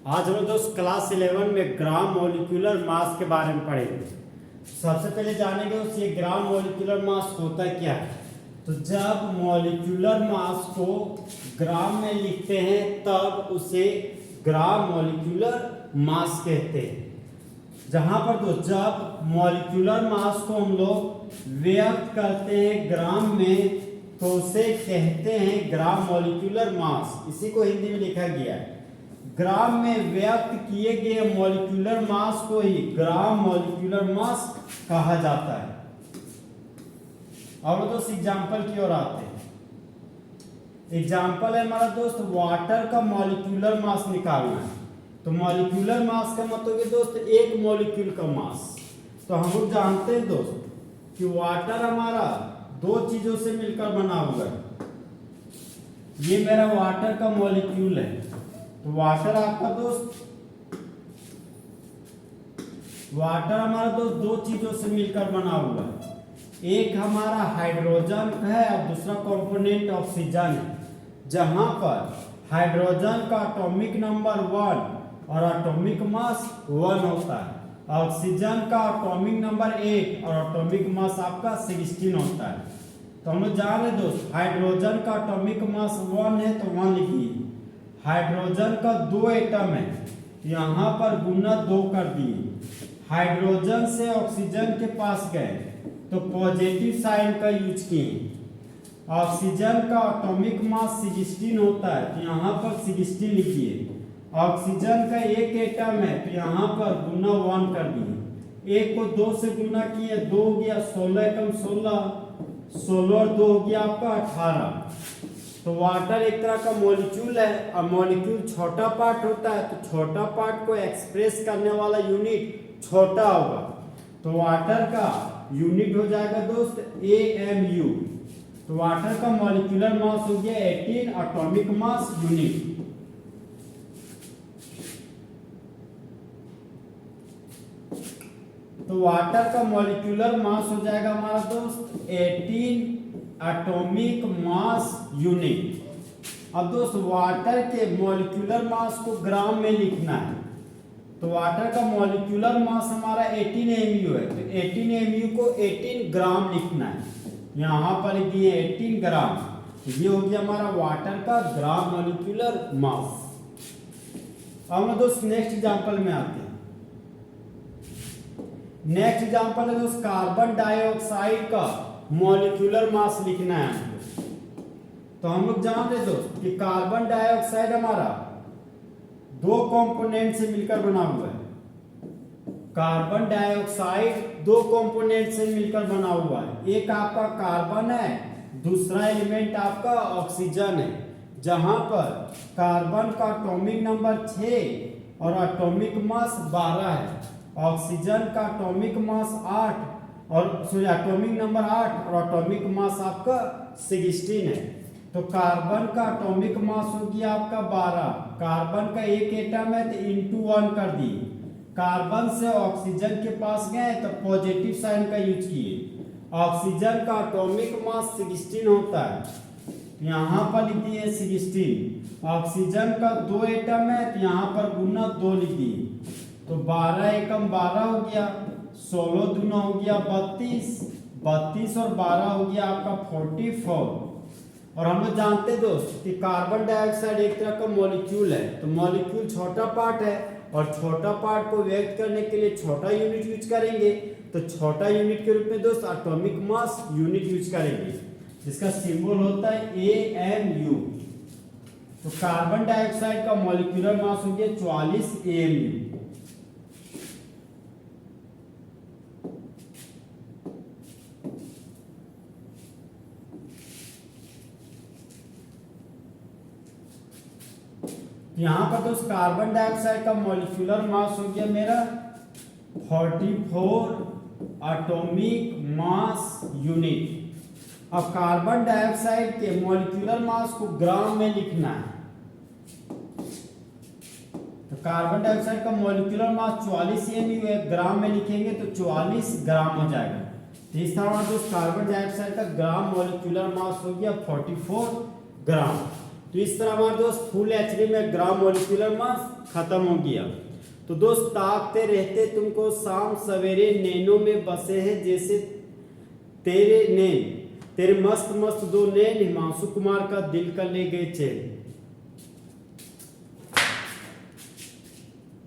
आज हम दोस्त क्लास 11 में ग्राम मॉलिक्यूलर मास के बारे में पढ़ेंगे। सबसे पहले जानेंगे उस ये ग्राम मॉलिक्यूलर मास होता क्या है। तो जब मॉलिक्यूलर मास को ग्राम में लिखते हैं तब उसे ग्राम मॉलिक्यूलर मास कहते हैं। जहां पर तो जब मॉलिक्यूलर मास को हम लोग व्यक्त करते हैं ग्राम में तो उसे कहते हैं ग्राम मॉलिक्यूलर मास। इसी को हिंदी में लिखा गया है। ग्राम में व्यक्त किए गए मॉलिक्यूलर मास को ही ग्राम मॉलिक्यूलर मास कहा जाता है। और दोस्त एग्जाम्पल की ओर आते हैं। एग्जाम्पल है हमारा दोस्त वाटर का मॉलिक्यूलर मास निकालना है। तो मॉलिक्यूलर मास का मतलब है दोस्त एक मॉलिक्यूल का मास। तो हम लोग जानते हैं दोस्त कि वाटर हमारा दो चीजों से मिलकर बना हुआ है। ये मेरा वाटर का मॉलिक्यूल है। तो वाटर आपका दोस्त वाटर हमारा दोस्त दो चीजों से मिलकर बना हुआ है। एक हमारा हाइड्रोजन है और दूसरा कंपोनेंट ऑक्सीजन है। जहां पर हाइड्रोजन का एटॉमिक नंबर 1 और एटॉमिक मास 1 होता है। ऑक्सीजन का एटॉमिक नंबर 8 और एटॉमिक मास आपका 16 होता है। तो हम लोग जान रहे दोस्त हाइड्रोजन का एटॉमिक मास 1 है तो 1 लिखिए। हाइड्रोजन का 2 एटम है, यहाँ पर गुना 2 कर दिए। हाइड्रोजन से ऑक्सीजन के पास गए तो पॉजिटिव साइन का यूज किए। ऑक्सीजन का एटॉमिक मास 16 होता है तो यहाँ पर 16 लिखिए। ऑक्सीजन का एक एटम है तो यहाँ पर गुना 1 कर दिए। एक को 2 से गुना किए 2 हो गया, 16 एकम 16 और 2 हो गया आपका 18। तो वाटर एक तरह का मॉलिक्यूल है और मॉलिक्यूल छोटा पार्ट होता है तो छोटा पार्ट को एक्सप्रेस करने वाला यूनिट छोटा होगा। तो वाटर का यूनिट हो जाएगा दोस्त AMU। तो वाटर का मॉलिक्यूलर मास हो गया 18 एटॉमिक मास यूनिट। तो वाटर का मॉलिक्यूलर मास हो जाएगा हमारा दोस्त 18 एटॉमिक मास यूनिट। अब दोस्त वाटर के मॉलिक्यूलर मास को ग्राम में लिखना है। तो वाटर का मॉलिक्यूलर मास हमारा 18 MU है तो 18 MU को 18 ग्राम लिखना है। यहाँ पर लिख दिए 18 ग्राम। तो ये हो गया हमारा वाटर का ग्राम मॉलिक्यूलर मास। अब हम दोस्त नेक्स्ट एग्जांपल में आते हैं। नेक्स्ट एग्जांपल है दोस्त कार्बन डाइऑक्साइड का मॉलिक्यूलर मास लिखना है हमको। तो हम लोग जानते हैं दोस्त कि कार्बन डाइऑक्साइड हमारा दो कंपोनेंट से मिलकर बना हुआ है। कार्बन डाइऑक्साइड दो कंपोनेंट से मिलकर बना हुआ है। एक आपका कार्बन है, दूसरा एलिमेंट आपका ऑक्सीजन है। जहां पर कार्बन का एटॉमिक नंबर 6 और एटॉमिक मास 12 है। ऑक्सीजन का एटॉमिक मास 8 और एटॉमिक नंबर 8 और एटॉमिक मास आपका 16 है। तो कार्बन का एटॉमिक मास हो गया आपका 12। कार्बन का एक एटम है तो इंटू 1 कर दिए। कार्बन से ऑक्सीजन के पास गए तो पॉजिटिव साइन का यूज किए। ऑक्सीजन का एटॉमिक मास 16 होता है, यहाँ पर लिख दिए 16। ऑक्सीजन का 2 एटम है तो यहाँ पर गुना 2 लिख दिए। तो 12 एकम 12 हो गया, 16 दूना हो गया 32 और 12 हो गया आपका 44। और हम लोग जानते हैं दोस्त कि कार्बन डाइऑक्साइड एक तरह का मॉलिक्यूल है। तो मॉलिक्यूल छोटा पार्ट है और छोटा पार्ट को व्यक्त करने के लिए छोटा यूनिट यूज करेंगे। तो छोटा यूनिट के रूप में दोस्त एटॉमिक मास यूनिट यूज करेंगे जिसका सिंबल होता है AMU। तो कार्बन डाइऑक्साइड का मॉलिक्यूलर मास हो गया 44 AMU। यहाँ पर दोस्त कार्बन डाइऑक्साइड का मॉलिक्यूलर मास हो गया मेरा 44 एटॉमिक मास यूनिट। अब कार्बन डाइऑक्साइड के मॉलिक्यूलर मास को ग्राम में लिखना है। तो कार्बन डाइऑक्साइड का मॉलिक्यूलर मास 44 MU है, ग्राम में लिखेंगे तो 44 ग्राम हो जाएगा। तो इस तरह दोस्त कार्बन डाइऑक्साइड का ग्राम मॉलिक्यूलर मास हो गया 44 ग्राम। तो इस तरह हमारे दोस्त फुल एचडी में ग्राम मॉलिक्यूलर मास खत्म हो गया। तो दोस्त ताकते रहते तुमको शाम सवेरे नैनों में बसे हैं जैसे तेरे नैन, तेरे मस्त मस्त दो नैन हिमांशु कुमार का दिल का ले गए चैन।